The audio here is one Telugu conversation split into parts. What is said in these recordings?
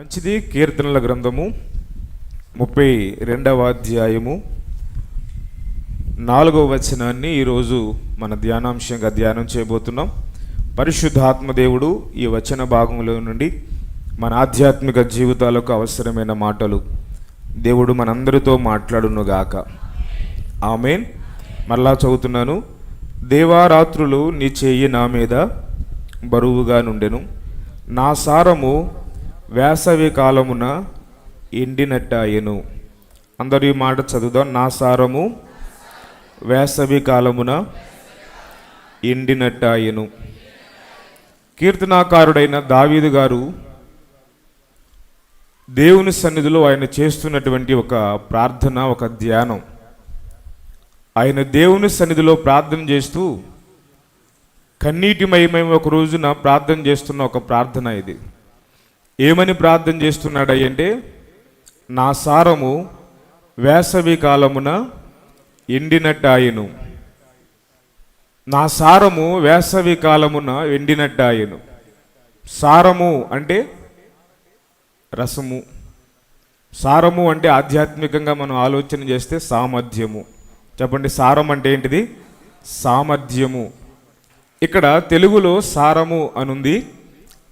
మంచిది. కీర్తనల గ్రంథము 32వ అధ్యాయము 4వ వచనాన్ని ఈరోజు మన ధ్యానాంశంగా ధ్యానం చేయబోతున్నాం. పరిశుద్ధాత్మ దేవుడు ఈ వచన భాగంలో నుండి మన ఆధ్యాత్మిక జీవితాలకు అవసరమైన మాటలు దేవుడు మనందరితో మాట్లాడునుగాక. ఆమేన్. మరలా చదువుతున్నాను. దేవారాత్రులు నీ చెయ్యి నా మీద బరువుగా నుండెను, నా సారము వేసవి కాలమున ఎండినట్టాయెను. అందరూ ఈ మాట చదువుదాం. నా సారము వేసవి కాలమున ఎండినట్టాయెను. కీర్తనాకారుడైన దావీదు గారు దేవుని సన్నిధిలో ఆయన చేస్తున్నటువంటి ఒక ప్రార్థన, ఒక ధ్యానం. ఆయన దేవుని సన్నిధిలో ప్రార్థన చేస్తూ కన్నీటిమయమై ఒక రోజున ప్రార్థన చేస్తున్న ఒక ప్రార్థన ఇది. ఏమని ప్రార్థన చేస్తున్నాడంటే, నా సారము వేసవి కాలమున ఎండినట్టాయెను, నా సారము వేసవి కాలమున ఎండినట్టాయెను. సారము అంటే రసము, సారము అంటే ఆధ్యాత్మికంగా మనం ఆలోచన చేస్తే సామర్థ్యము. చెప్పండి, సారం అంటే ఏంటిది? సామర్థ్యము. ఇక్కడ తెలుగులో సారము అనుంది.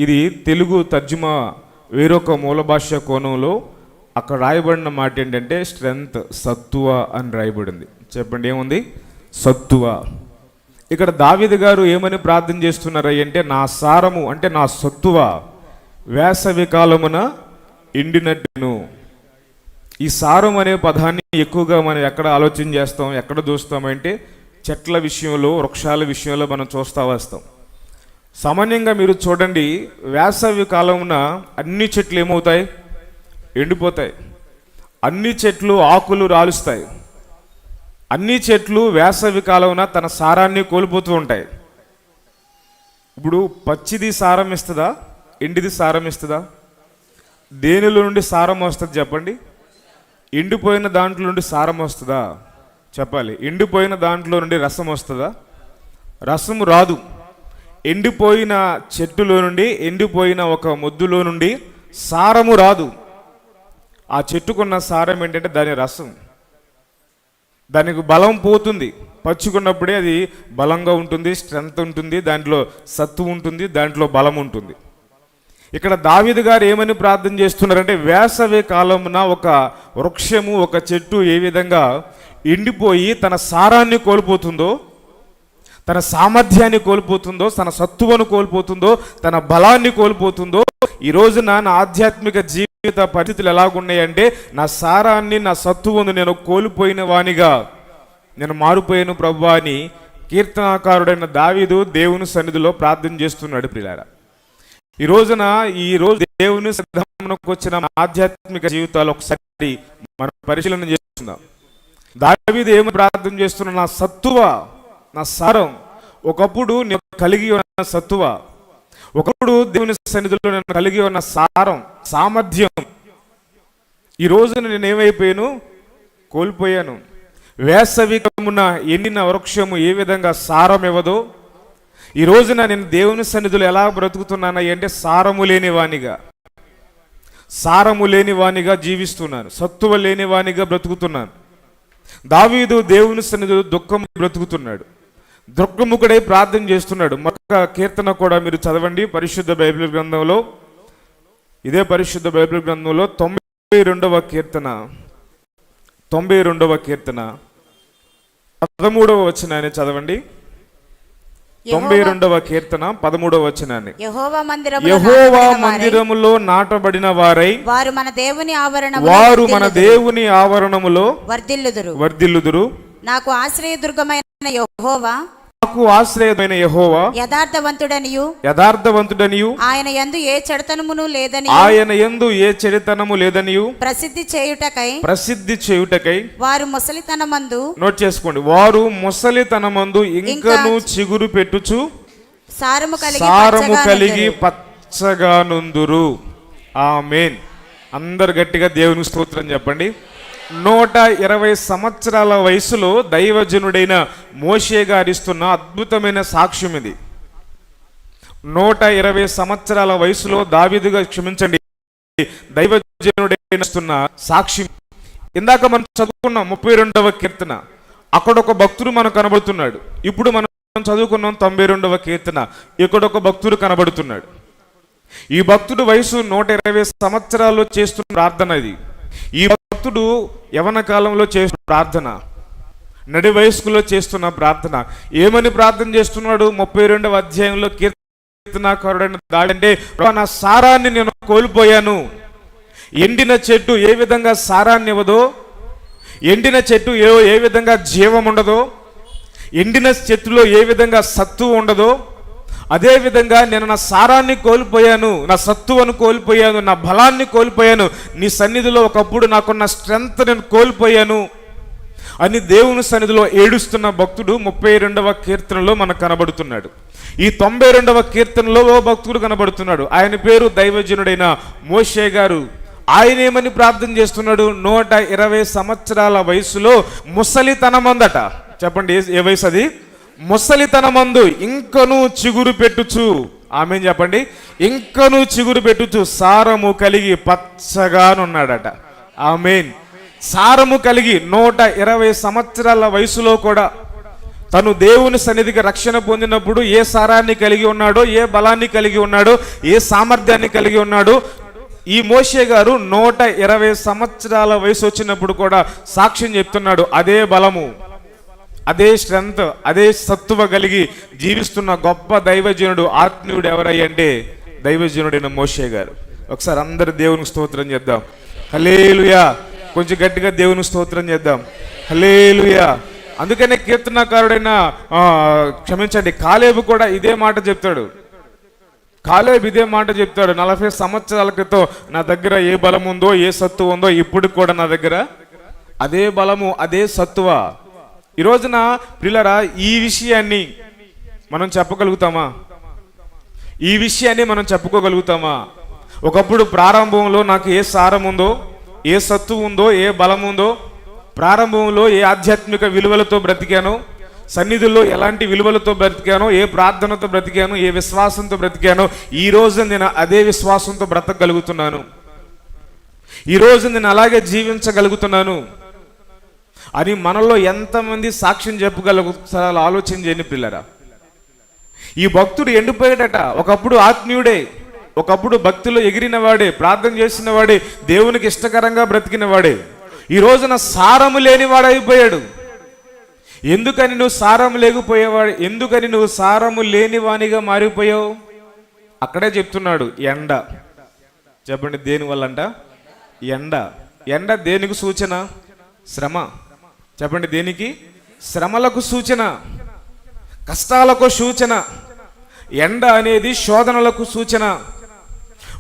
ఇది తెలుగు తర్జుమా వేరొక మూల భాష కోణంలో అక్కడ రాయబడిన మాట ఏంటంటే స్ట్రెంగ్త్, సత్తువ అని రాయబడింది. చెప్పండి, ఏముంది? సత్తువ. ఇక్కడ దావీదు గారు ఏమని ప్రార్థన చేస్తున్నారు అంటే, నా సారము అంటే నా సత్తువ వేసవి కాలమున ఎండినట్టును. ఈ సారం అనే పదాన్ని ఎక్కువగా మనం ఎక్కడ ఆలోచన చేస్తాం, ఎక్కడ చూస్తామంటే చెట్ల విషయంలో, వృక్షాల విషయంలో మనం చూస్తూ వస్తాం. సామాన్యంగా మీరు చూడండి, వేసవి కాలమున అన్ని చెట్లు ఏమవుతాయి? ఎండిపోతాయి. అన్ని చెట్లు ఆకులు రాలుస్తాయి. అన్ని చెట్లు వేసవి కాలమున తన సారాన్ని కోల్పోతూ ఉంటాయి. ఇప్పుడు పచ్చిది సారం ఇస్తుందా? ఎండిది సారం ఇస్తుందా? దేనిలో నుండి సారం వస్తుంది చెప్పండి? ఎండిపోయిన దాంట్లో నుండి సారం వస్తుందా? చెప్పాలి. ఎండిపోయిన దాంట్లో నుండి రసం వస్తుందా? రసము రాదు. ఎండిపోయిన చెట్టులో నుండి, ఎండిపోయిన ఒక మొద్దులో నుండి సారము రాదు. ఆ చెట్టుకున్న సారం ఏంటంటే దాని రసం. దానికి బలం పోతుంది. పచ్చుకున్నప్పుడే అది బలంగా ఉంటుంది, స్ట్రెంగ్త్ ఉంటుంది, దాంట్లో సత్తు ఉంటుంది, దాంట్లో బలం ఉంటుంది. ఇక్కడ దావీదు గారు ఏమని ప్రార్థన చేస్తున్నారంటే, వేసవి కాలమున ఒక వృక్షము, ఒక చెట్టు ఏ విధంగా ఎండిపోయి తన సారాన్ని కోల్పోతుందో, తన సామర్థ్యాన్ని కోల్పోతుందో, తన సత్తువను కోల్పోతుందో, తన బలాన్ని కోల్పోతుందో, ఈ రోజున నా ఆధ్యాత్మిక జీవిత పరిస్థితులు ఎలాగున్నాయంటే, నా సారాన్ని, నా సత్తువను నేను కోల్పోయిన వానిగా నేను మారిపోయాను ప్రభువా అని కీర్తనాకారుడైన దావీదు దేవుని సన్నిధిలో ప్రార్థన చేస్తున్నాడు. ప్రియులారా, ఈ రోజు దేవుని సన్నిధికి వచ్చిన ఆధ్యాత్మిక జీవితాలు ఒకసారి మనం పరిశీలన చేస్తున్నాం. దావీదు ఏమని ప్రార్థన చేస్తున్నా? నా సత్తువ, నా సారం. ఒకప్పుడు నేను కలిగి ఉన్న సత్తువ, ఒకప్పుడు దేవుని సన్నిధిలో నేను కలిగి ఉన్న సారం, సామర్థ్యం, ఈ రోజు నేను ఏమైపోయాను? కోల్పోయాను. వేసవికమున ఎండిన వృక్షము ఏ విధంగా సారం ఇవ్వదో, ఈ రోజున నేను దేవుని సన్నిధిలో ఎలా బ్రతుకుతున్నాను అంటే సారము లేని వానిగా జీవిస్తున్నాను, సత్తువ లేని వానిగా బ్రతుకుతున్నాను. దావీదు దేవుని సన్నిధిలో దుఃఖము బ్రతుకుతున్నాడు, దుఃఖముఖుడై ప్రార్థన చేస్తున్నాడు. మరొక కీర్తన కూడా మీరు చదవండి పరిశుద్ధ బైబిల్ గ్రంథంలో. ఇదే పరిశుద్ధ బైబిల్ గ్రంథంలో 92వ కీర్తన 13వ వచనాన్ని చదవండి. 92వ కీర్తన 13వ వచనాన్ని. యెహోవా మందిరములో నాటబడిన వారై వారు మన దేవుని ఆవరణములో వర్ధిల్లుదురు. నాకు ఆశ్రయదుర్గమైన యెహోవా యథార్థవంతుడనియు ఆయన యందు ఏ చెడుతనము లేదనియు ప్రసిద్ధి చేయుటకై వారు ముసలితనమందు, నోట్ చేసుకోండి, వారు ముసలితనమందు ఇంకను చిగురు పెట్టుచు సారము కలిగి పచ్చగా నుందురు. ఆమేన్. అందరు గట్టిగా దేవునికి స్తోత్రం చెప్పండి. 120 సంవత్సరాల వయసులో దైవజనుడైన మోషే గారిస్తున్న అద్భుతమైన సాక్ష్యం ఇది. 120 సంవత్సరాల వయసులో దావీదుగా, క్షమించండి, దైవజనుడైన సాక్షి. ఇందాక మనం చదువుకున్నాం 32వ కీర్తన, అక్కడ ఒక భక్తుడు మనకు కనబడుతున్నాడు. ఇప్పుడు మనం చదువుకున్నాం 92వ కీర్తన, ఇక్కడ ఒక భక్తుడు కనబడుతున్నాడు. ఈ భక్తుడు వయసు 120 సంవత్సరాల్లో చేస్తున్న ప్రార్థన ఇది. ఈ భక్తుడు యవన కాలంలో చేస్తున్న ప్రార్థన, నడి వయస్కులో చేస్తున్న ప్రార్థన. ఏమని ప్రార్థన చేస్తున్నాడు? 32వ అధ్యాయంలో కీర్తనాకారుడైన దాడంటే, నా సారాన్ని నేను కోల్పోయాను. ఎండిన చెట్టు ఏ విధంగా సారాన్ని ఇవ్వదో, ఎండిన చెట్టు ఏ విధంగా జీవం ఉండదో, ఎండిన చెట్టులో ఏ విధంగా సత్తువ ఉండదో, అదే విధంగా నేను నా సారాన్ని కోల్పోయాను, నా సత్తువను కోల్పోయాను, నా బలాన్ని కోల్పోయాను, నీ సన్నిధిలో ఒకప్పుడు నాకున్న స్ట్రెంగ్త్ నేను కోల్పోయాను అని దేవుని సన్నిధిలో ఏడుస్తున్న భక్తుడు 32వ కీర్తనలో మనకు కనబడుతున్నాడు. ఈ 92వ కీర్తనలో ఓ భక్తుడు కనబడుతున్నాడు. ఆయన పేరు దైవజనుడైన మోషే గారు. ఆయన ఏమని ప్రార్థన చేస్తున్నాడు? 120 సంవత్సరాల వయసులో ముసలితనమందట. చెప్పండి, ఏ వయసు అది? ముసలితనమందు ఇంకను చిగురు పెట్టుచు, ఆమేన్ చెప్పండి, ఇంకను చిగురు పెట్టుచు సారము కలిగి పచ్చగానున్నాడట. ఆమేన్. సారము కలిగి 120 సంవత్సరాల వయసులో కూడా తను దేవుని సన్నిధికి రక్షణ పొందినప్పుడు ఏ సారాన్ని కలిగి ఉన్నాడో, ఏ బలాన్ని కలిగి ఉన్నాడో, ఏ సామర్థ్యాన్ని కలిగి ఉన్నాడో, ఈ మోషే గారు 120 సంవత్సరాల వయసు వచ్చినప్పుడు కూడా సాక్ష్యం చెప్తున్నాడు. అదే బలము, అదే స్ట్రెంగ్త్, అదే సత్తువ కలిగి జీవిస్తున్న గొప్ప దైవజనుడు, ఆత్మీయుడు ఎవరయ్యంటే దైవజనుడైన మోషే గారు. ఒకసారి అందరు దేవునికి స్తోత్రం చేద్దాం. హల్లెలూయా. కొంచెం గట్టిగా దేవునికి స్తోత్రం చేద్దాం. హల్లెలూయా. అందుకనే కీర్తనకారుడైన క్షమించండి, కాలేబు కూడా ఇదే మాట చెప్తాడు. కాలేబు ఇదే మాట చెప్తాడు. 40 సంవత్సరాల క్రితం నా దగ్గర ఏ బలం ఉందో, ఏ సత్తువ ఉందో, ఇప్పుడు కూడా నా దగ్గర అదే బలము, అదే సత్తువ. ఈ రోజున ప్రియులారా, ఈ విషయాన్ని మనం చెప్పగలుగుతామా? ఈ విషయాన్ని మనం చెప్పుకోగలుగుతామా? ఒకప్పుడు ప్రారంభంలో నాకు ఏ సారం ఉందో, ఏ సత్తువ ఉందో, ఏ బలం ఉందో, ప్రారంభంలో ఏ ఆధ్యాత్మిక విలువలతో బ్రతికానో, సన్నిధుల్లో ఎలాంటి విలువలతో బ్రతికానో, ఏ ప్రార్థనతో బ్రతికానో, ఏ విశ్వాసంతో బ్రతికానో, ఈ రోజు నేను అదే విశ్వాసంతో బ్రతకగలుగుతున్నాను, ఈ రోజు నేను అలాగే జీవించగలుగుతున్నాను అని మనలో ఎంతమంది సాక్ష్యం చెప్పగలుగుతారో ఆలోచన చేయండి పిల్లరా. ఈ భక్తుడు ఎండిపోయాడట. ఒకప్పుడు ఆత్మీయుడే, ఒకప్పుడు భక్తిలో ఎగిరిన వాడే, ప్రార్థన చేసిన వాడే, దేవునికి ఇష్టకరంగా బ్రతికిన వాడే, ఈ రోజున సారము లేనివాడైపోయాడు. ఎందుకని నువ్వు సారము లేకపోయేవాడు, ఎందుకని నువ్వు సారము లేని వానిగా మారిపోయావు? అక్కడే చెప్తున్నాడు, ఎండ. చెప్పండి, దేని వల్ల అంట? ఎండ. ఎండ దేనికి సూచన? శ్రమ. చెప్పండి, దేనికి? శ్రమలకు సూచన, కష్టాలకు సూచన. ఎండ అనేది శోధనలకు సూచన.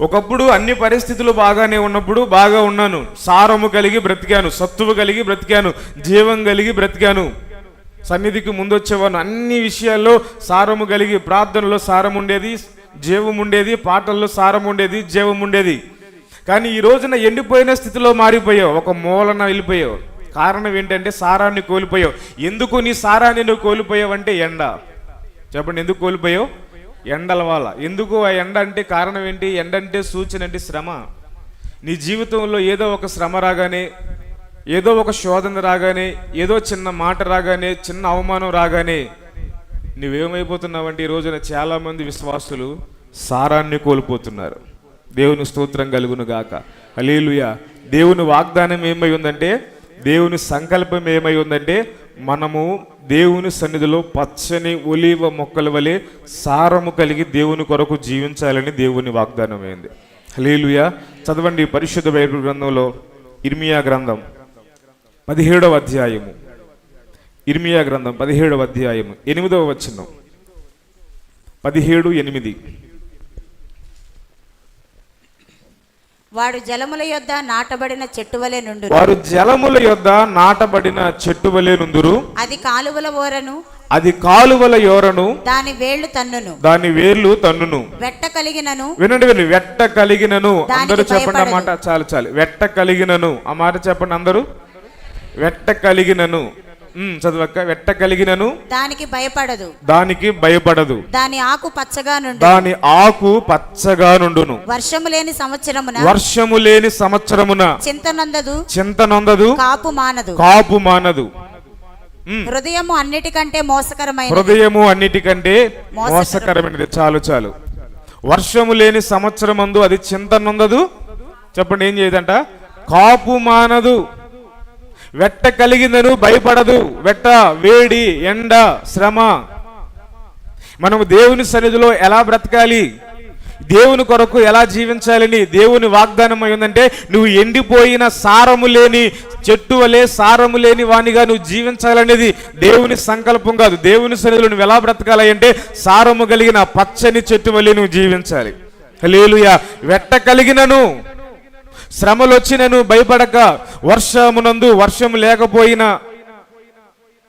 ఒకప్పుడు అన్ని పరిస్థితులు బాగానే ఉన్నప్పుడు బాగా ఉన్నాను, సారము కలిగి బ్రతికాను, సత్తువు కలిగి బ్రతికాను, జీవం కలిగి బ్రతికాను, సన్నిధికి ముందొచ్చేవాను, అన్ని విషయాల్లో సారము కలిగి, ప్రార్థనలో సారం ఉండేది, జీవం ఉండేది, పాటల్లో సారం ఉండేది, జీవం ఉండేది. కానీ ఈ రోజున ఎండిపోయిన స్థితిలో మారిపోయావు, ఒక మూలన వెళ్ళిపోయావు. కారణం ఏంటంటే సారాన్ని కోల్పోయావు. ఎందుకు నీ సారాన్ని నువ్వు కోల్పోయావు అంటే ఎండ. చెప్పండి, ఎందుకు కోల్పోయావు? ఎండల వల్ల. ఎందుకు ఆ ఎండ అంటే కారణం ఏంటి? ఎండ అంటే సూచన, అంటే శ్రమ. నీ జీవితంలో ఏదో ఒక శ్రమ రాగానే, ఏదో ఒక శోధన రాగానే, ఏదో చిన్న మాట రాగానే, చిన్న అవమానం రాగానే నువ్వేమైపోతున్నావంటే, ఈ రోజున చాలామంది విశ్వాసులు సారాన్ని కోల్పోతున్నారు. దేవుని స్తోత్రం కలుగును గాక. హల్లెలూయా. దేవుని వాగ్దానం ఏమై ఉందంటే, దేవుని సంకల్పం ఏమై ఉందంటే, మనము దేవుని సన్నిధిలో పచ్చని ఒలీవ మొక్కల వలె సారము కలిగి దేవుని కొరకు జీవించాలని దేవుని వాగ్దానం అయింది. హల్లెలూయా. చదవండి పరిశుద్ధ బైబిల్ గ్రంథంలో ఇర్మియా గ్రంథం 17వ అధ్యాయము. ఇర్మియా గ్రంథం 17వ అధ్యాయము 8వ వచనం. 17:8. వాడు జలముల యొద్ద నాటబడిన చెట్టు వలె నుండును. వారు జలముల యొద్ద నాటబడిన చెట్టు వలె నుందురు. అది కాలువల ఓరను, అది కాలువల యోరను, దాని వేళ్లు తన్నును, దాని వేర్లు తన్నును. వెట్ట కలిగినను, వినండి వినండి, వెట్ట కలిగినను. అందరూ చెప్పండి ఆ మాట. చాలు చాలు. వెట్ట కలిగినను, ఆ మాట చెప్పండి అందరూ. వెట్ట కలిగినను. చదవక్క. వెట్టగలిగినను దానికి భయపడదు, దానికి భయపడదు, దాని ఆకు పచ్చగా నుండు, దాని ఆకు పచ్చగా నుండును, వర్షము లేని సంవత్సరమున, వర్షము లేని సంవత్సరమున చింతనొందదు, చింతనొందదు, కాపు మానదు. కాపు మానదు. హృదయము అన్నిటికంటే మోసకరమైన, హృదయము అన్నిటికంటే మోసకరమైనది. చాలు చాలు. వర్షము లేని సంవత్సరమందు అది చింతనొందదు, చెప్పండి ఏం చేయదంట, కాపు మానదు. వెట్ట కలిగిందను భయపడదు. వెట్ట, వేడి, ఎండ, శ్రమ. మనము దేవుని సన్నిధిలో ఎలా బ్రతకాలి, దేవుని కొరకు ఎలా జీవించాలని దేవుని వాగ్దానం ఏంటంటే, నువ్వు ఎండిపోయిన సారము లేని చెట్టు వలె, సారము లేని వానిగా నువ్వు జీవించాలనేది దేవుని సంకల్పం కాదు. దేవుని సన్నిధిలో నువ్వు ఎలా బ్రతకాలి అంటే, సారము కలిగిన పచ్చని చెట్టు వలె నువ్వు జీవించాలి. హల్లెలూయా. వెట్ట కలిగినను, శ్రమలు వచ్చినను భయపడక, వర్షమునందు వర్షము లేకపోయినా,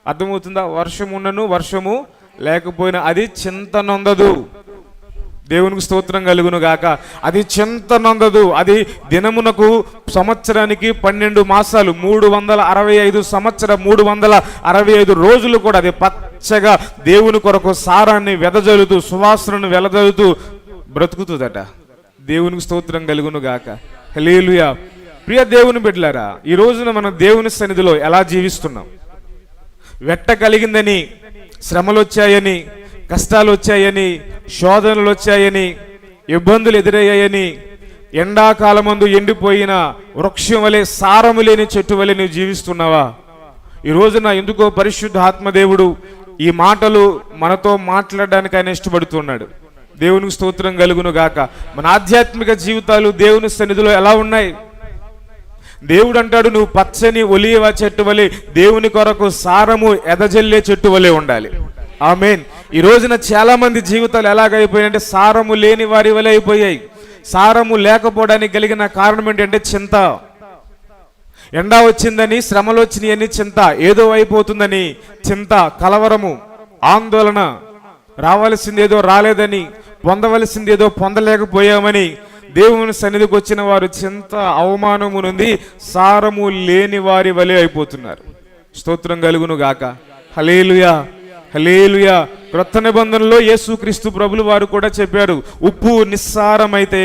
అర్థమవుతుందా, వర్షమున్నను వర్షము లేకపోయినా అది చింతనొందదు. దేవునికి స్తోత్రం కలుగును గాక. అది చింతనొందదు. అది దినమునకు సంవత్సరానికి 12 మాసాలు, 365 సంవత్సరం, 365 రోజులు కూడా అది పచ్చగా దేవుని కొరకు సారాన్ని వెదజల్లుతూ, సువాసనను వెదజల్లుతూ బ్రతుకుతుందట. దేవునికి స్తోత్రం కలుగును గాక. హల్లెలూయా. ప్రియ దేవుని బిడ్డలారా, ఈ రోజున మనం దేవుని సన్నిధిలో ఎలా జీవిస్తున్నాం? వెట్ట కలిగిందని, శ్రమలు వచ్చాయని, కష్టాలు వచ్చాయని, శోధనలు వచ్చాయని, ఇబ్బందులు ఎదురయ్యాయని, ఎండాకాలమందు ఎండిపోయిన వృక్షం వలె, సారము లేని చెట్టు వలె నువ్వు జీవిస్తున్నావా? ఈ రోజున ఎందుకో పరిశుద్ధ ఆత్మదేవుడు ఈ మాటలు మనతో మాట్లాడడానికి ఆయన ఇష్టపడుతున్నాడు. దేవునికి స్తోత్రం కలుగును గాక. మన ఆధ్యాత్మిక జీవితాలు దేవుని సన్నిధిలో ఎలా ఉన్నాయి? దేవుడు అంటాడు, నువ్వు పచ్చని ఒలీవ చెట్టు వలె, దేవుని కొరకు సారము ఎదజల్లే చెట్టు వలె ఉండాలి. ఆమేన్. ఈ రోజున చాలా మంది జీవితాలు ఎలాగైపోయాయంటే, సారము లేని వారి వలె అయిపోయాయి. సారము లేకపోవడానికి కలిగిన కారణం ఏంటంటే చింత. ఎండ వచ్చిందని, శ్రమలు వచ్చినాయని చింత, ఏదో అయిపోతుందని చింత, కలవరము, ఆందోళన, రావాల్సిందేదో రాలేదని, పొందవలసిందేదో పొందలేకపోయామని దేవుని సన్నిధికి వచ్చిన వారు చింత, అవమానము నుండి సారము లేని వారి వలె అయిపోతున్నారు. స్తోత్రం కలుగును గాక. హల్లెలూయా, హల్లెలూయా. క్రొత్త నిబంధనలో యేసుక్రీస్తు ప్రభులు వారు కూడా చెప్పారు, ఉప్పు నిస్సారమైతే,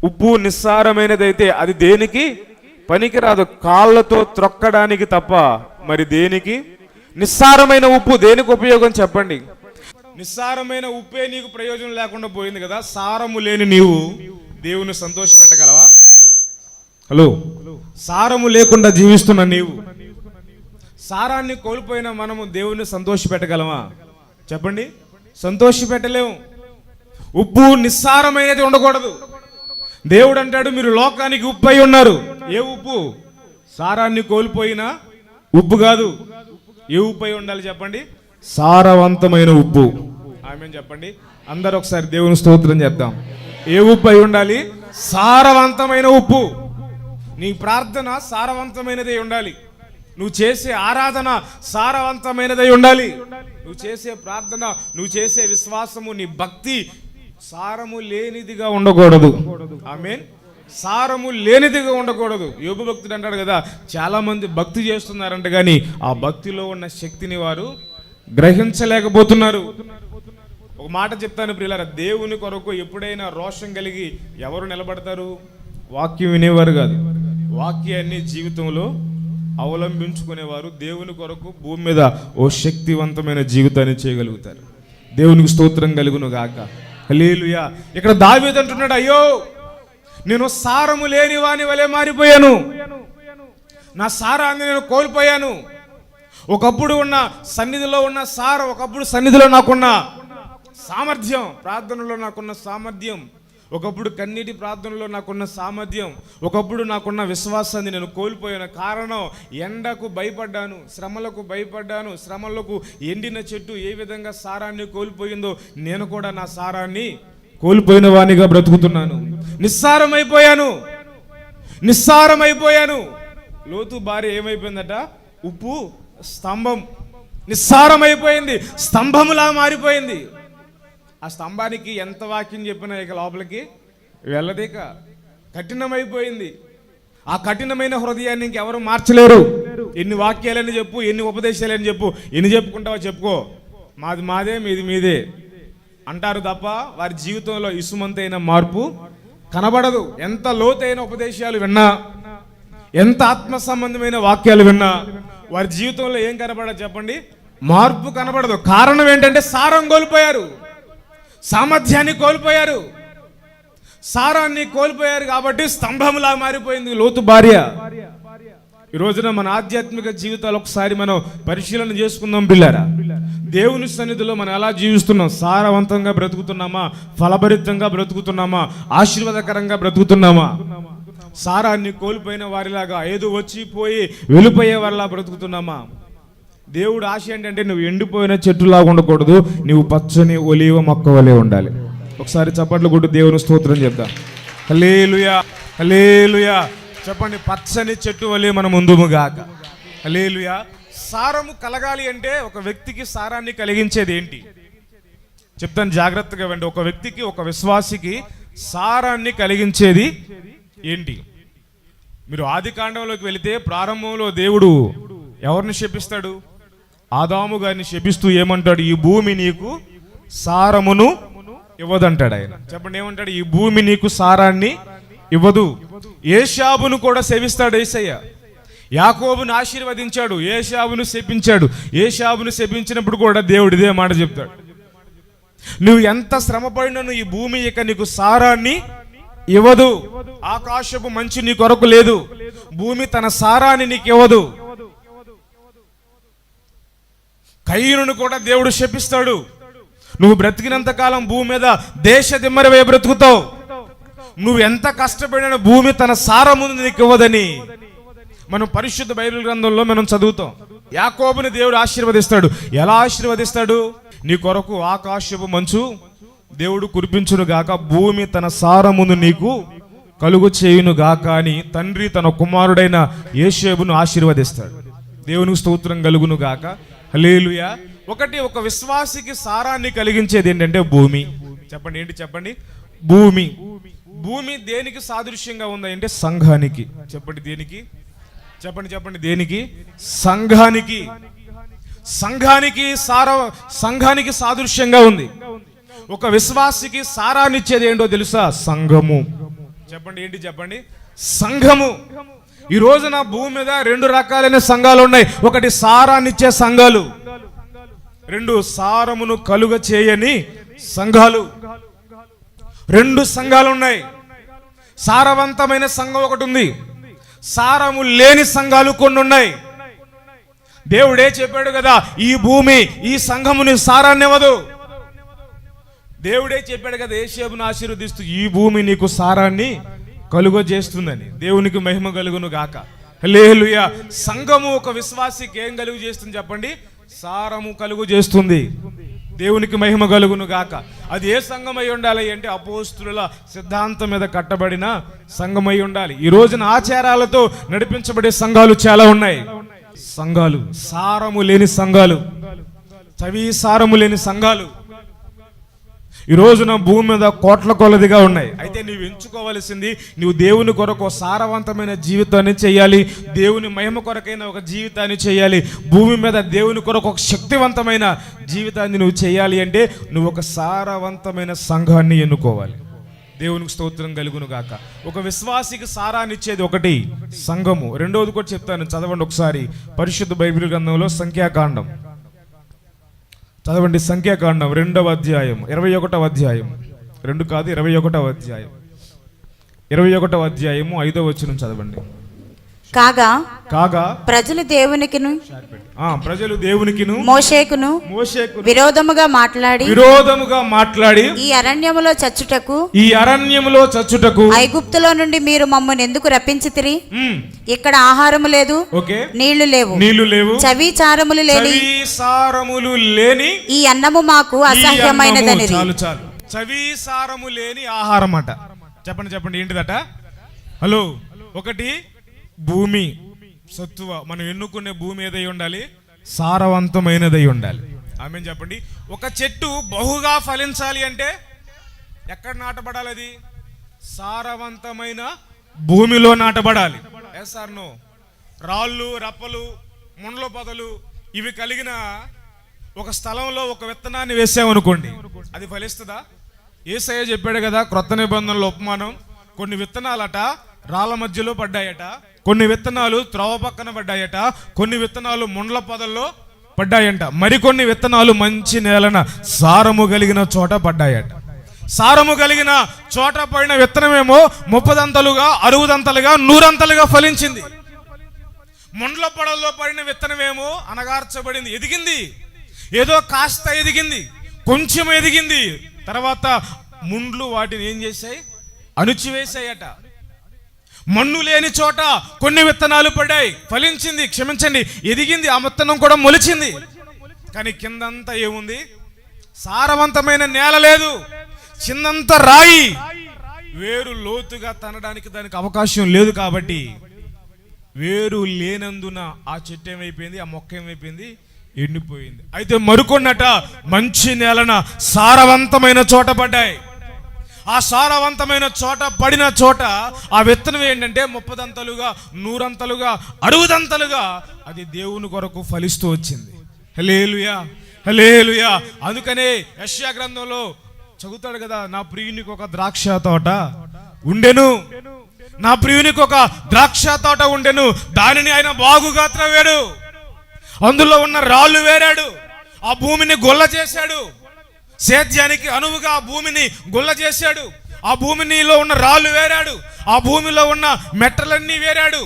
ఉప్పు నిస్సారమైనదైతే అది దేనికి పనికిరాదు, కాళ్ళతో త్రొక్కడానికి తప్ప మరి దేనికి. నిస్సారమైన ఉప్పు దేనికి ఉపయోగం చెప్పండి? నిస్సారమైన ఉప్పే నీకు ప్రయోజనం లేకుండా పోయింది కదా. సారము లేని నీవు దేవుని సంతోషపెట్టగలవా? హలో, సారము లేకుండా జీవిస్తున్న నీవు, సారాన్ని కోల్పోయిన మనము దేవుని సంతోషపెట్టగలమా చెప్పండి? సంతోషపెట్టలేము. ఉప్పు నిస్సారమైనది ఉండకూడదు. దేవుడు అంటాడు, మీరు లోకానికి ఉప్పు అయి ఉన్నారు. ఏ ఉప్పు? సారాన్ని కోల్పోయిన ఉప్పు కాదు. ఏ ఉప్పు అయి ఉండాలి చెప్పండి? సారవంతమైన ఉప్పు. ఆమేన్ చెప్పండి. అందరూ ఒకసారి దేవుని స్తోత్రం చేద్దాం. ఏ ఉప్పు అయి ఉండాలి? సారవంతమైన ఉప్పు. నీ ప్రార్థన సారవంతమైనదై ఉండాలి. నువ్వు చేసే ఆరాధన సారవంతమైనదై ఉండాలి. నువ్వు చేసే ప్రార్థన, నువ్వు చేసే విశ్వాసము, నీ భక్తి సారము లేనిదిగా ఉండకూడదు. ఆమేన్. సారము లేనిదిగా ఉండకూడదు. యోబు భక్తుడు అంటాడు కదా, చాలా మంది భక్తి చేస్తున్నారంట, కానీ ఆ భక్తిలో ఉన్న శక్తిని వారు గ్రహించలేకపోతున్నారు. ఒక మాట చెప్తాను ప్రియులారా, దేవుని కొరకు ఎప్పుడైనా రోషం కలిగి ఎవరు నిలబడతారు? వాక్యం వినేవారు కాదు, వాక్యాన్ని జీవితంలో అవలంబించుకునేవారు దేవుని కొరకు భూమి మీద ఓ శక్తివంతమైన జీవితాన్ని చేయగలుగుతారు. దేవునికి స్తోత్రం కలుగును గాక. హల్లెలూయా. ఇక్కడ దావీదు అంటున్నాడు, అయ్యో నేను సారము లేని వాని వలె మారిపోయాను, నా సారాన్ని నేను కోల్పోయాను. ఒకప్పుడు ఉన్న సన్నిధిలో ఉన్న సారం, ఒకప్పుడు సన్నిధిలో నాకున్న సామర్థ్యం, ప్రార్థనలో నాకున్న సామర్థ్యం, ఒకప్పుడు కన్నీటి ప్రార్థనలో నాకున్న సామర్థ్యం, ఒకప్పుడు నాకున్న విశ్వాసాన్ని నేను కోల్పోయాను. కారణం, ఎండకు భయపడ్డాను, శ్రమలకు భయపడ్డాను. శ్రమలకు ఎండిన చెట్టు ఏ విధంగా సారాన్ని కోల్పోయిందో నేను కూడా నా సారాన్ని కోల్పోయిన వానిగా బ్రతుకుతున్నాను. నిస్సారమైపోయాను, నిస్సారమైపోయాను. లోతు భార్య ఏమైపోయిందట? ఉప్పు స్తంభం. నిస్సారమైపోయింది, స్తంభములా మారిపోయింది. ఆ స్తంభానికి ఎంత వాక్యం చెప్పినా ఇక లోపలికి వెళ్ళదేక కఠినమైపోయింది. ఆ కఠినమైన హృదయాన్ని ఇంకెవరు మార్చలేరు. ఎన్ని వాక్యాలని చెప్పు, ఎన్ని ఉపదేశాలని చెప్పు, ఎన్ని చెప్పుకుంటావో చెప్పుకో, మాది మాదే మీది మీదే అంటారు తప్ప వారి జీవితంలో ఇసుమంతైన మార్పు కనబడదు. ఎంత లోతైన ఉపదేశాలు విన్నా, ఎంత ఆత్మ సంబంధమైన వాక్యాలు విన్నా వారి జీవితంలో ఏం కనబడదు చెప్పండి? మార్పు కనబడదు. కారణం ఏంటంటే సారం కోల్పోయారు, సామర్థ్యాన్ని కోల్పోయారు, సారాన్ని కోల్పోయారు. కాబట్టి స్తంభంలా మారిపోయింది లోతు భార్య. ఈ రోజున మన ఆధ్యాత్మిక జీవితాలు ఒకసారి మనం పరిశీలన చేసుకుందాం పిల్లారా. దేవుని సన్నిధిలో మనం ఎలా జీవిస్తున్నాం? సారవంతంగా బ్రతుకుతున్నామా? ఫలభరితంగా బ్రతుకుతున్నామా? ఆశీర్వాదకరంగా బ్రతుకుతున్నామా? సారాన్ని కోల్పోయిన వారిలాగా ఏదో వచ్చి పోయి వెళ్ళిపోయే వారిలా బ్రతుకుతున్నామా? దేవుడు ఆశ ఏంటంటే నువ్వు ఎండిపోయిన చెట్టులాగా ఉండకూడదు, నువ్వు పచ్చని ఒలీవ మొక్క వలె ఉండాలి. ఒకసారి చప్పట్లు కొట్టు దేవుని స్తోత్రం చెప్దాం. హల్లెలూయా, హల్లెలూయా. చెప్పండి, పచ్చని చెట్టు వలె మనం ముందుముగాక. హల్లెలూయా. సారము కలగాలి అంటే ఒక వ్యక్తికి సారాన్ని కలిగించేది ఏంటి చెప్తాను, జాగ్రత్తగా వినండి. ఒక వ్యక్తికి, ఒక విశ్వాసికి సారాన్ని కలిగించేది ఏంటి? మీరు ఆది కాండంలోకి వెళితే ప్రారంభంలో దేవుడు ఎవరిని శపిస్తాడు? ఆదాము గారిని శపిస్తూ ఏమంటాడు? ఈ భూమి నీకు సారమును ఇవ్వదంటాడు ఆయన. చెప్పండి, ఏమంటాడు? ఈ భూమి నీకు సారాన్ని ఇవ్వదు. ఏశావును కూడా శపిస్తాడు యేసయ్య. యాకోబును ఆశీర్వదించాడు, ఏశావును శపించాడు. ఏశావును శపించినప్పుడు కూడా దేవుడు ఇదే మాట చెప్తాడు, నువ్వు ఎంత శ్రమపడినను ఈ భూమి ఇక నీకు సారాన్ని ఇవ్వదు. ఆకాశపు మంచు నీ కొరకు లేదు, భూమి తన సారాన్ని నీకు ఇవ్వదు. కయీనును కూడా దేవుడు శపిస్తాడు, నువ్వు బ్రతికినంత కాలం భూమి మీద దేశ దిమ్మరవే బ్రతుకుతావు, నువ్వు ఎంత కష్టపడిన భూమి తన సారము నీకు ఇవ్వదని మనం పరిశుద్ధ బైబిల్ గ్రంథంలో మనం చదువుతాం. యాకోబుని దేవుడు ఆశీర్వదిస్తాడు. ఎలా ఆశీర్వదిస్తాడు? నీ కొరకు ఆకాశపు మంచు దేవుడు కురిపించును గాక, భూమి తన సారమును నీకు కలుగు చేయును గాక అని తండ్రి తన కుమారుడైన యేషేబును ఆశీర్వదిస్తాడు. దేవునికి స్తోత్రం కలుగును గాక. హల్లెలూయా. ఒక విశ్వాసికి సారాన్ని కలిగించేది ఏంటంటే భూమి. చెప్పండి, ఏంటి చెప్పండి? భూమి. భూమి దేనికి సాదృశ్యంగా ఉందా అంటే సంఘానికి. చెప్పండి, దేనికి? చెప్పండి, చెప్పండి, దేనికి? సంఘానికి. సంఘానికి సాదృశ్యంగా ఉంది. ఒక విశ్వాసికి సారాన్నిచ్చేది ఏంటో తెలుసా? సంఘము. చెప్పండి, ఏంటి చెప్పండి? సంఘము. ఈ రోజున భూమి మీద రెండు రకాలైన సంఘాలు ఉన్నాయి. ఒకటి సారాన్నిచ్చే సంఘాలు, రెండు సారమును కలుగ చేయని సంఘాలు. రెండు సంఘాలు ఉన్నాయి. సారవంతమైన సంఘం ఒకటి ఉంది, సారము లేని సంఘాలు కొన్ని ఉన్నాయి. దేవుడే చెప్పాడు కదా, ఈ భూమి ఈ సంఘముని సారాన్ని ఇవ్వదు. దేవుడే చెప్పాడు కదా యేషేబును ఆశీర్వదిస్తూ, ఈ భూమి నీకు సారాన్ని కలుగ చేస్తుందని. దేవునికి మహిమ కలుగును గాక. హల్లెలూయా. సంఘము ఒక విశ్వాసికి ఏం కలుగు చేస్తుంది చెప్పండి? సారము కలుగు చేస్తుంది. దేవునికి మహిమ కలుగును గాక. అది ఏ సంఘం అయి ఉండాలి అంటే అపోస్తుల సిద్ధాంతం మీద కట్టబడిన సంఘం అయి ఉండాలి. ఈ రోజున ఆచారాలతో నడిపించబడే సంఘాలు చాలా ఉన్నాయి. సంఘాలు సారము లేని సంఘాలు, చవి సారము లేని సంఘాలు ఈ రోజున భూమి మీద కోట్ల కొలదిగా ఉన్నాయి. అయితే నీవు ఎంచుకోవలసింది, నువ్వు దేవుని కొరకు సారవంతమైన జీవితాన్ని చేయాలి, దేవుని మహిమ కొరకైన ఒక జీవితాన్ని చేయాలి, భూమి మీద దేవుని కొరకు ఒక శక్తివంతమైన జీవితాన్ని నువ్వు చేయాలి అంటే నువ్వు ఒక సారవంతమైన సంఘాన్ని ఎన్నుకోవాలి. దేవునికి స్తోత్రం కలుగును గాక. ఒక విశ్వాసికి సారాన్ని ఇచ్చేది ఒకటి సంఘము. రెండవది కూడా చెప్తాను, చదవండి ఒకసారి పరిశుద్ధ బైబిల్ గ్రంథంలో సంఖ్యాకాండం చదవండి. సంఖ్యాకాండం 2వ అధ్యాయం 21వ అధ్యాయం, 2 కాదు 21వ అధ్యాయం, 21వ అధ్యాయము 5వ వచనం చదవండి. కాగా ప్రజలు దేవునికిను మోషేకును విరోధముగా మాట్లాడి ఈ అరణ్యములో చచ్చుటకు ఐగుప్తులో నుండి మీరు మమ్మల్ని ఎందుకు రప్పించితిరి? ఇక్కడ ఆహారము లేదు, నీళ్లు లేవు, చవి సారములు లేని ఈ అన్నము మాకు అసహ్యమైనదని. చాలు. చవి సారము లేని ఆహారం అట. చెప్పండి, చెప్పండి, ఏంటిదట? హలో. ఒకటి భూమి, సత్తువ. మనం ఎన్నుకునే భూమి ఏదై ఉండాలి? సారవంతమైనదై ఉండాలి. ఆమేన్ చెప్పండి. ఒక చెట్టు బహుగా ఫలించాలి అంటే ఎక్కడ నాటబడాలి? అది సారవంతమైన భూమిలో నాటబడాలి. Yes are no? రాళ్ళు, రప్పలు, ముండ్ల పొదలు ఇవి కలిగిన ఒక స్థలంలో ఒక విత్తనాన్ని వేసామనుకోండి, అది ఫలిస్తుందా? యేసయ్య చెప్పాడు కదా క్రొత్త నిబంధనలో ఉపమానం, కొన్ని విత్తనాలట రాళ్ళ మధ్యలో పడ్డాయట, కొన్ని విత్తనాలు త్రోవ పక్కన పడ్డాయట, కొన్ని విత్తనాలు ముండ్ల పొదల్లో పడ్డాయంట, మరికొన్ని విత్తనాలు మంచి నేలన సారము కలిగిన చోట పడ్డాయట. సారము కలిగిన చోట పడిన విత్తనమేమో 30 60 100 ఫలించింది. ముండ్ల పొదల్లో పడిన విత్తనమేమో అనగార్చబడింది, ఎదిగింది, ఏదో కాస్త ఎదిగింది, కొంచెం ఎదిగింది, తర్వాత ముండ్లు వాటిని ఏం చేశాయి? అణుచివేశాయట. మన్ను లేని చోట కొన్ని విత్తనాలు పడ్డాయి, ఫలించింది, క్షమించండి, ఎదిగింది, ఆ విత్తనం కూడా మొలిచింది. కానీ కిందంతా ఏముంది? సారవంతమైన నేల లేదు, కిందంతా రాయి, వేరు లోతుగా తనడానికి దానికి అవకాశం లేదు. కాబట్టి వేరు లేనందున ఆ చెట్టు ఏమైపోయింది? ఆ మొక్క ఏమైపోయింది? ఎండిపోయింది. అయితే మరికొన్నట మంచి నేలన సారవంతమైన చోట పడ్డాయి. ఆ సారవంతమైన చోట పడిన చోట ఆ విత్తనం ఏంటంటే 30 100 60 అది దేవుని కొరకు ఫలిస్తూ వచ్చింది. హల్లెలూయా, హల్లెలూయా. అందుకనే యెషయా గ్రంథంలో చదువుతాడు కదా, నా ప్రియునికి ఒక ద్రాక్ష తోట ఉండెను, నా ప్రియునికి ఒక ద్రాక్ష తోట ఉండెను, దానిని ఆయన బాగుగా త్రవ్వాడు, అందులో ఉన్న రాళ్ళు వేరాడు, ఆ భూమిని గొల్ల చేశాడు, సేద్యానికి అనువుగా ఆ భూమిని గొల్ల చేశాడు, ఆ భూమిలో ఉన్న రాళ్ళు వేరాడు, ఆ భూమిలో ఉన్న మెట్టలన్నీ వేరాడు,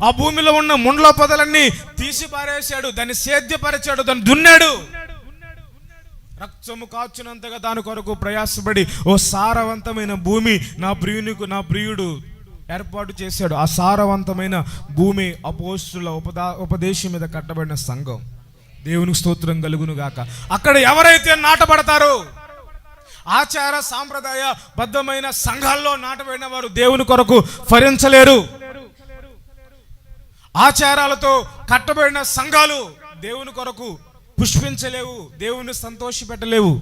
ఆ భూమిలో ఉన్న ముండ్ల పొదలన్నీ తీసి పారేశాడు, దాన్ని సేద్యపరిచాడు, దాన్ని దున్నాడు, రక్తము కాచునంతగా దాని కొరకు ప్రయాసపడి ఓ సారవంతమైన భూమి నా ప్రియుడు ఏర్పాటు చేశాడు. ఆ సారవంతమైన భూమి అపోస్తుల ఉపదేశం మీద కట్టబడిన సంఘం. దేవునికి స్తోత్రం కలుగును గాక. అక్కడ ఎవరైతే నాటబడతారో, ఆచార సాంప్రదాయ బద్ధమైన సంఘాల్లో నాటబడిన వారు దేవుని కొరకు ఫలించలేరు. ఆచారాలతో కట్టబడిన సంఘాలు దేవుని కొరకు పుష్పించలేవు, దేవుని సంతోషపెట్టలేవు.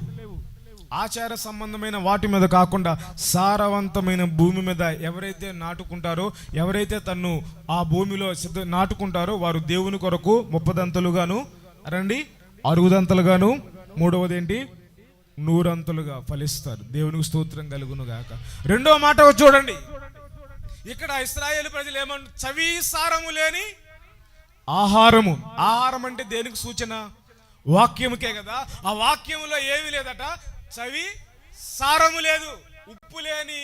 ఆచార సంబంధమైన వాటి మీద కాకుండా సారవంతమైన భూమి మీద ఎవరైతే నాటుకుంటారో, ఎవరైతే తన్ను ఆ భూమిలో నాటుకుంటారో వారు దేవుని కొరకు 30 రండి 60 మూడవది ఏంటి? 100 ఫలిస్తారు. దేవునికి స్తోత్రం కలుగును గాక. రెండో మాట చూడండి, ఇక్కడ ఇశ్రాయేలు ప్రజలు ఏమంటారు? చవి సారము లేని ఆహారము. ఆహారం అంటే దేనికి సూచన? వాక్యముకే కదా. ఆ వాక్యములో ఏమీ లేదట, చవి సారము లేదు. ఉప్పు లేని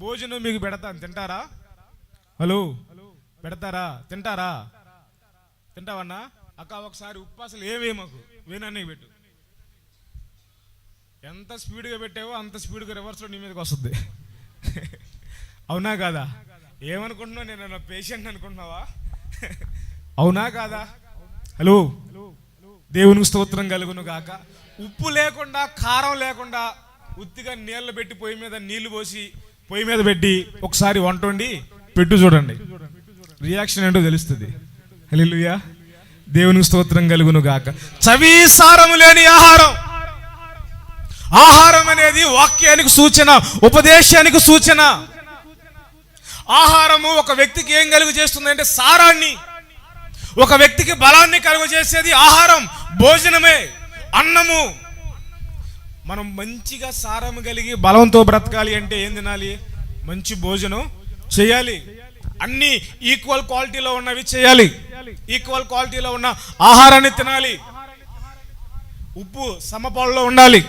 భోజనం మీకు పెడతాను, తింటారా? హలో, పెడతారా? తింటారా? తింటావన్నా? అక్క ఒకసారి ఉప్పు అసలు ఏమేమకు వేనన్నీ పెట్టు. ఎంత స్పీడ్గా పెట్టావో అంత స్పీడ్గా రివర్స్లో నీ మీదకి వస్తుంది. అవునా కాదా? ఏమనుకుంటున్నావు? నేను పేషెంట్ అనుకుంటున్నావా? అవునా కాదా? హలో, దేవునికి స్తోత్రం కలుగును గాక. ఉప్పు లేకుండా, కారం లేకుండా ఉత్తిగా నీళ్ళు పెట్టి పొయ్యి మీద నీళ్లు పోసి పొయ్యి మీద పెట్టి ఒకసారి వంట వండి పెట్టు చూడండి, రియాక్షన్ ఏంటో తెలుస్తుంది. హల్లెలూయా, దేవునికి స్తోత్రం కలుగును గాక. చవి సారము లేని ఆహారం. ఆహారం అనేది వాక్యానికి సూచన, ఉపదేశానికి సూచన. ఆహారము ఒక వ్యక్తికి ఏం కలుగు చేస్తుంది అంటే సారాన్ని, ఒక వ్యక్తికి బలాన్ని కలుగు చేసేది ఆహారం, భోజనమే, అన్నము. మనం మంచిగా సారము కలిగి బలంతో బ్రతకాలి అంటే ఏం తినాలి? మంచి భోజనం చేయాలి, అన్ని ఈక్వల్ క్వాలిటీలో ఉన్నవి చేయాలి, ఈక్వల్ క్వాలిటీలో ఉన్న ఆహారాన్ని తినాలి. ఉప్పు సమపాల్లో ఉండాలి,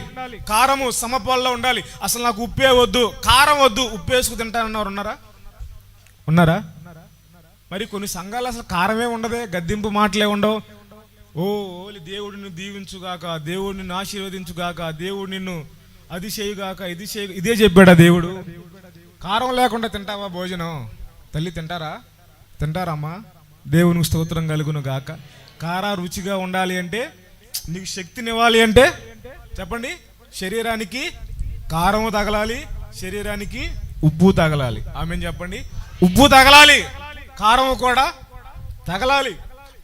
కారము సమపాల్లో ఉండాలి. అసలు నాకు ఉప్పే వద్దు, కారం వద్దు, ఉప్పు వేసుకు తింటానన్నారు ఉన్నారా? మరి కొన్ని సంఘాలు అసలు కారమే ఉండదే, గద్దింపు మాటలే ఉండవు. ఓలి దేవుడిని దీవించుగాక, దేవుడు నిన్ను ఆశీర్వదించుగాక, దేవుడు నిన్ను అది చేయుగాక, ఇది చేయ, ఇదే చెప్పాడా దేవుడు? కారం లేకుండా తింటావా భోజనం? తల్లి తింటారమ్మా? దేవునికి స్తోత్రం కలుగును గాక. కార రుచిగా ఉండాలి అంటే, నీకు శక్తినివ్వాలి అంటే చెప్పండి, శరీరానికి కారము తగలాలి, శరీరానికి ఉప్పు తగలాలి. ఆమెన్ చెప్పండి. ఉప్పు తగలాలి, కారము కూడా తగలాలి.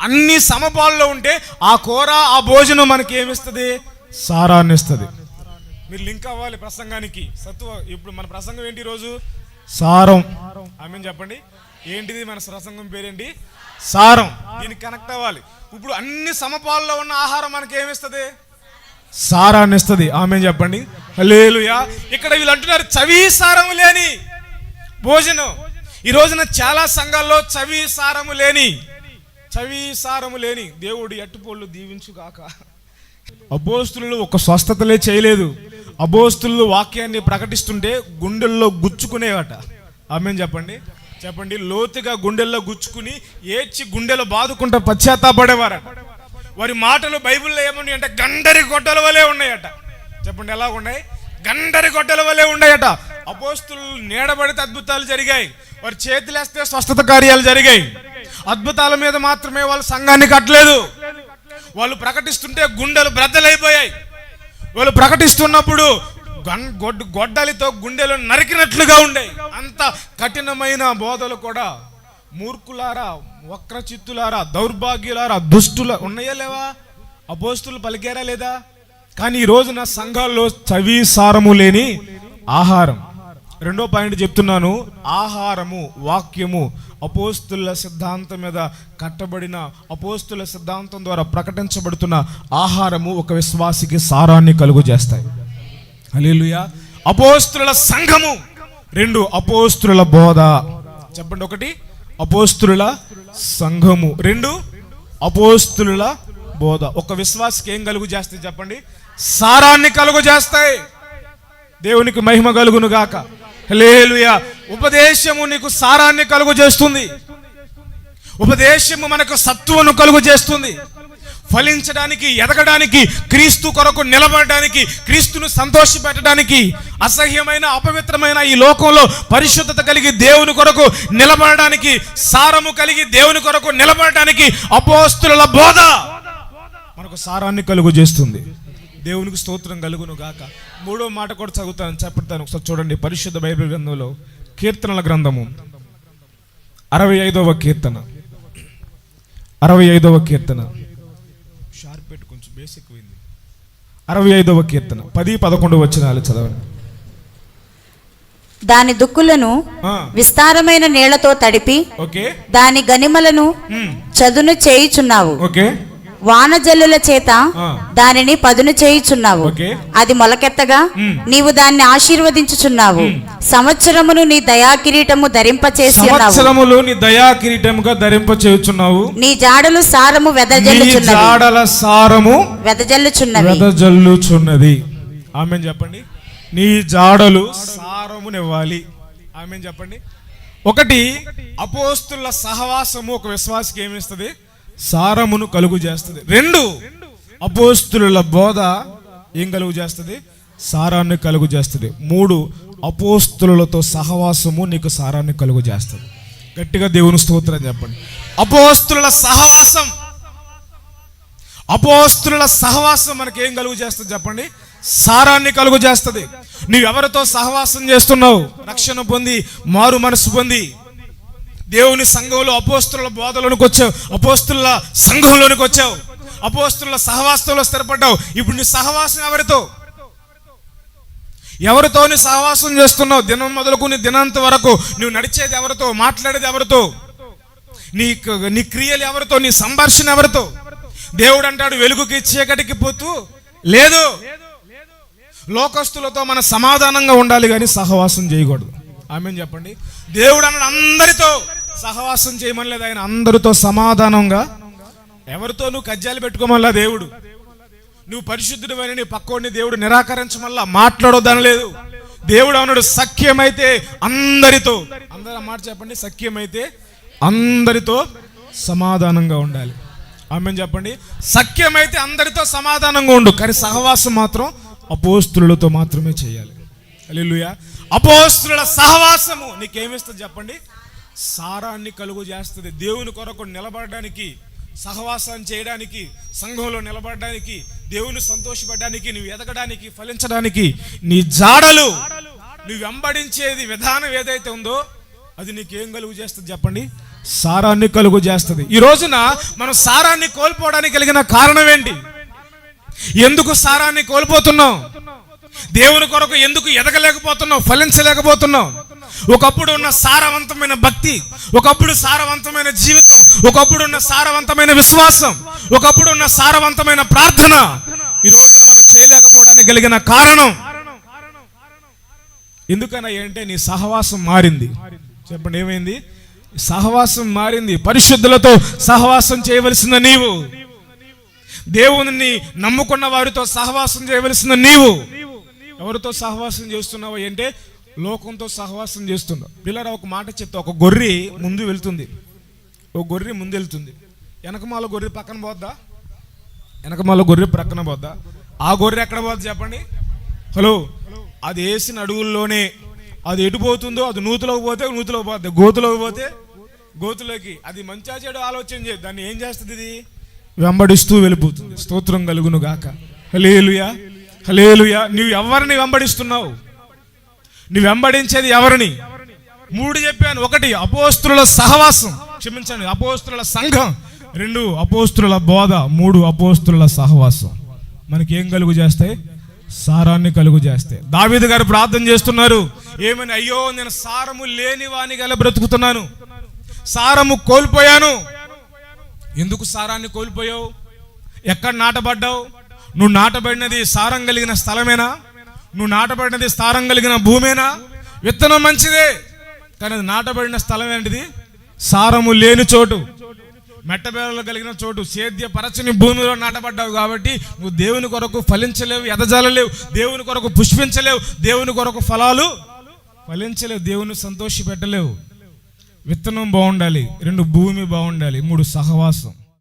అన్ని సమపాల్లో ఉంటే ఆ కూర, ఆ భోజనం మనకి ఏమిస్తుంది? సారాన్ని ఇస్తుంది. మీరు లింక్ అవ్వాలి ప్రసంగానికి. ఇప్పుడు మన ప్రసంగం ఏంటి ఈరోజు? సారం. ఆమెన్ చెప్పండి. ఏంటిది మన ప్రసంగం పేరేంటి? సారం. దీనికి కనెక్ట్ అవ్వాలి. ఇప్పుడు అన్ని సమపాల్లో ఉన్న ఆహారం మనకి ఏమిస్తుంది? సారాన్ని ఇస్తుంది. ఆమేన్ చెప్పండి. హల్లెలూయా. ఇక్కడ వీళ్ళు అంటున్నారు చవి సారము లేని భోజనం. ఈ రోజున చాలా సంఘాల్లో చవి సారము లేని దేవుడు ఎట్టుపోళ్ళు దీవించుగాక. అపోస్తులు ఒక స్వస్థతలే చేయలేదు. అపోస్తులు వాక్యాన్ని ప్రకటిస్తుంటే గుండెల్లో గుచ్చుకునేవట. ఆమేన్ చెప్పండి. లోతుగా గుండెల్లో గుచ్చుకుని ఏడ్చి గుండెలో బాదుకుంటా పశ్చాత్తాపడేవారట. వారి మాటలు బైబిల్లో ఏమని అంటే గండరి గొడ్డల వలె ఉన్నాయట. చెప్పండి ఎలా ఉన్నాయి? గండరి గొడ్డల వలె ఉన్నాయట. అపోస్తులు నీడబడితే అద్భుతాలు జరిగాయి. వారి చేతులేస్తే స్వస్థత కార్యాలు జరిగాయి. అద్భుతాల మీద మాత్రమే వాళ్ళు సంఘాన్ని కట్టలేదు. వాళ్ళు ప్రకటిస్తుంటే గుండెలు బ్రద్దలైపోయాయి. వాళ్ళు ప్రకటిస్తున్నప్పుడు గొడ్డలితో గుండెలు నరికినట్లుగా ఉండే అంత కఠినమైన బోధలు కూడా. మూర్ఖులారా, వక్రచిత్తులారా, దౌర్భాగ్యులారా, దుష్టుల ఉన్నాయా లేవా? అపోస్తులు పలికారా లేదా? కానీ ఈ రోజున సంఘాల్లో చవి సారము లేని ఆహారం. రెండో పాయింట్ చెప్తున్నాను. ఆహారము, వాక్యము, అపోస్తుల సిద్ధాంతం మీద కట్టబడిన, అపోస్తుల సిద్ధాంతం ద్వారా ప్రకటించబడుతున్న ఆహారము ఒక విశ్వాసికి సారాన్ని కలుగు చేస్తాయి. హల్లెలూయా. అపోస్తుల సంఘము. 2 అపోస్తుల బోధ. చెప్పండి. 1 అపోస్తుల సంఘము, 2 అపోస్తుల బోధ. ఒక విశ్వాసికి ఏం కలుగు చేస్తాయి చెప్పండి? సారాన్ని కలుగు చేస్తాయి. దేవునికి మహిమ కలుగును గాక. హల్లెలూయా. ఉపదేశము నీకు సారాన్ని కలుగు చేస్తుంది. ఉపదేశము మనకు సత్తువను కలుగు చేస్తుంది. ఫలించడానికి, ఎదగడానికి, క్రీస్తు కొరకు నిలబడడానికి, క్రీస్తును సంతోషపెట్టడానికి, అసహ్యమైన అపవిత్రమైన ఈ లోకంలో పరిశుద్ధత కలిగి దేవుని కొరకు నిలబడడానికి, సారము కలిగి దేవుని కొరకు నిలబడడానికి అపోస్తుల బోధ మనకు సారాన్ని కలుగు చేస్తుంది. దేవునికి స్తోత్రం కలుగును గాక. 3వ మాట కూడా చెప్తాను ఒకసారి చూడండి. పరిశుద్ధ బైబిల్ గ్రంథంలో కీర్తనల గ్రంథము 65వ కీర్తన. 65వ కీర్తన షార్ప్ పెట్టు, కొంచెం బేసిక్ పోయింది. 65వ కీర్తన 10-11 వచనాలు చదవండి. దాని దుక్కులను విస్తారమైన నీళ్లతో తడిపి దాని గనిమలను చదును చేయుచున్నావు. వానజల్లుల చేత దానిని పదును చేయుచున్నావు. అది మొలకెత్తగా నీవు దాన్ని ఆశీర్వదించుచున్నావు. సంవత్సరమును నీ దయా కిరీటము ధరింపచేయుచున్నావు. నీ జాడలు సారము వెదజల్లుచున్నది. ఆమేన్ చెప్పండి. నీ జాడలు సారమునివ్వాలి. ఆమేన్ చెప్పండి. 1 అపోస్తుల సహవాసము ఒక విశ్వాసికి ఏమిస్తుంది? సారమును కలుగు చేస్తుంది. 2 అపోస్తుల బోధ ఏం కలుగు చేస్తుంది? సారాన్ని కలుగు చేస్తుంది. 3 అపోస్తులతో సహవాసము నీకు సారాన్ని కలుగు చేస్తుంది. గట్టిగా దేవుని స్తోత్రం చెప్పండి. అపోస్తుల సహవాసం మనకి ఏం కలుగు చేస్తుంది చెప్పండి? సారాన్ని కలుగు చేస్తుంది. నువ్వెవరితో సహవాసం చేస్తున్నావు? రక్షణ పొంది, మారు మనసు పొంది దేవుని సంఘంలో అపోస్తుల బోధలోనికి వచ్చావు, అపోస్తుల సంఘంలోనికి వచ్చావు, అపోస్తుల సహవాసంలో స్థిరపడ్డావు. ఇప్పుడు నీ సహవాసం ఎవరితో నీ సహవాసం చేస్తున్నావు? దినం మొదలుకు నీ దినాంత వరకు నువ్వు నడిచేది ఎవరితో? మాట్లాడేది ఎవరితో? నీ క్రియలు ఎవరితో? నీ సంభాషణ ఎవరితో? దేవుడు అంటాడు వెలుగుకి చీకటికి పోతూ లేదు. లోకస్తులతో మన సమాధానంగా ఉండాలి కానీ సహవాసం చేయకూడదు. ఆమేన్ చెప్పండి. దేవుడు అన్నాడు అందరితో సహవాసం చేయమని లేదు. ఆయన అందరితో సమాధానంగా. ఎవరితో నువ్వు కజ్జాలు పెట్టుకోమల్లా దేవుడు. నువ్వు పరిశుద్ధుడు అని నీ పక్కోడిని దేవుడు నిరాకరించమల్లా మాట్లాడొద్దని లేదు. దేవుడు అన్నాడు సఖ్యమైతే అందరితో, అందరూ మాట చెప్పండి, సఖ్యమైతే అందరితో సమాధానంగా ఉండాలి. ఆమేన్ చెప్పండి. సఖ్యమైతే అందరితో సమాధానంగా ఉండు, కానీ సహవాసం మాత్రం అపోస్తులతో మాత్రమే చేయాలి. హల్లెలూయా. అపోస్తుల సహవాసము నీకేమిస్తుంది చెప్పండి? సారాన్ని కలుగు చేస్తుంది. దేవుని కొరకు నిలబడడానికి, సహవాసం చేయడానికి, సంఘంలో నిలబడడానికి, దేవుని సంతోషపడడానికి, నువ్వు ఎదగడానికి, ఫలించడానికి నీ జాడలు, నువ్వు వెంబడించేది విధానం ఏదైతే ఉందో అది నీకేం కలుగు చేస్తుంది చెప్పండి? సారాన్ని కలుగు చేస్తుంది. ఈ రోజున మనం సారాన్ని కోల్పోవడానికి కలిగిన కారణం ఏంటి? ఎందుకు సారాన్ని కోల్పోతున్నాం? దేవుని కొరకు ఎందుకు ఎదగలేకపోతున్నావు? ఫలించలేకపోతున్నావు? ఒకప్పుడు ఉన్న సారవంతమైన భక్తి, ఒకప్పుడు సారవంతమైన జీవితం, ఒకప్పుడు ఉన్న సారవంతమైన విశ్వాసం, ఒకప్పుడు ఉన్న సారవంతమైన ప్రార్థన ఈ రోజున మనం చేయలేకపోవడానికి కలిగిన కారణం ఎందుకన్నా అంటే నీ సహవాసం మారింది. చెప్పండి, ఏమైంది? సహవాసం మారింది. పరిశుద్ధులతో సహవాసం చేయవలసిన నీవు, దేవుని నమ్ముకున్న వారితో సహవాసం చేయవలసిన నీవు ఎవరితో సహవాసం చేస్తున్నావు అంటే లోకంతో సహవాసం చేస్తున్నావు. పిల్లరా, ఒక మాట చెప్తా. ఒక గొర్రె ముందు వెళ్తుంది, ఒక గొర్రె ముందు వెళ్తుంది. వెనకమాల గొర్రె పక్కన పోద్దా? వెనకమాల గొర్రె ప్రక్కన పోద్దా? ఆ గొర్రె ఎక్కడ పోద్ది చెప్పండి? హలో, అది వేసిన అడుగుల్లోనే. అది ఎటు పోతుందో అది నూతులోకి పోతే నూతులోకి పోద్ది, గోతులోకి పోతే గోతులోకి. అది మంచిగా చెడు ఆలోచన చేయదు, దాన్ని ఏం చేస్తుంది? ఇది వెంబడిస్తూ వెళ్ళిపోతుంది. స్తోత్రం కలుగును గాక. హల్లెలూయా, హల్లెలూయా. నీవు ఎవరిని వెంబడిస్తున్నావు? నీ వెంబడించేది ఎవరిని? 3 చెప్పాను. 1 అపోస్తుల సహవాసం, క్షమించండి, అపోస్తుల సంఘం. 2 అపోస్తుల బోధ. 3 అపోస్తుల సహవాసం. మనకి ఏం కలుగు చేస్తాయి? సారాన్ని కలుగు చేస్తాయి. దావీదు గారు ప్రార్థన చేస్తున్నారు, ఏమని? అయ్యో, నేను సారము లేని వాని గల బ్రతుకుతున్నాను, సారము కోల్పోయాను. ఎందుకు సారాన్ని కోల్పోయావు? ఎక్కడ నాటబడ్డావు? నువ్వు నాటబడినది సారం కలిగిన స్థలమేనా? నువ్వు నాటబడినది సారం కలిగిన భూమేనా? విత్తనం మంచిదే, కానీ అది నాటబడిన స్థలం ఏంటిది? సారము లేని చోటు, మెట్టబేరలు కలిగిన చోటు, సేద్యపరచని భూమిలో నాటబడ్డావు. కాబట్టి నువ్వు దేవుని కొరకు ఫలించలేవు, ఎదజాలలేవు, దేవుని కొరకు పుష్పించలేవు, దేవుని కొరకు ఫలాలు ఫలించలేవు, దేవుని సంతోష పెట్టలేవు. విత్తనం బాగుండాలి, 2 భూమి బాగుండాలి, 3 సహవాసం.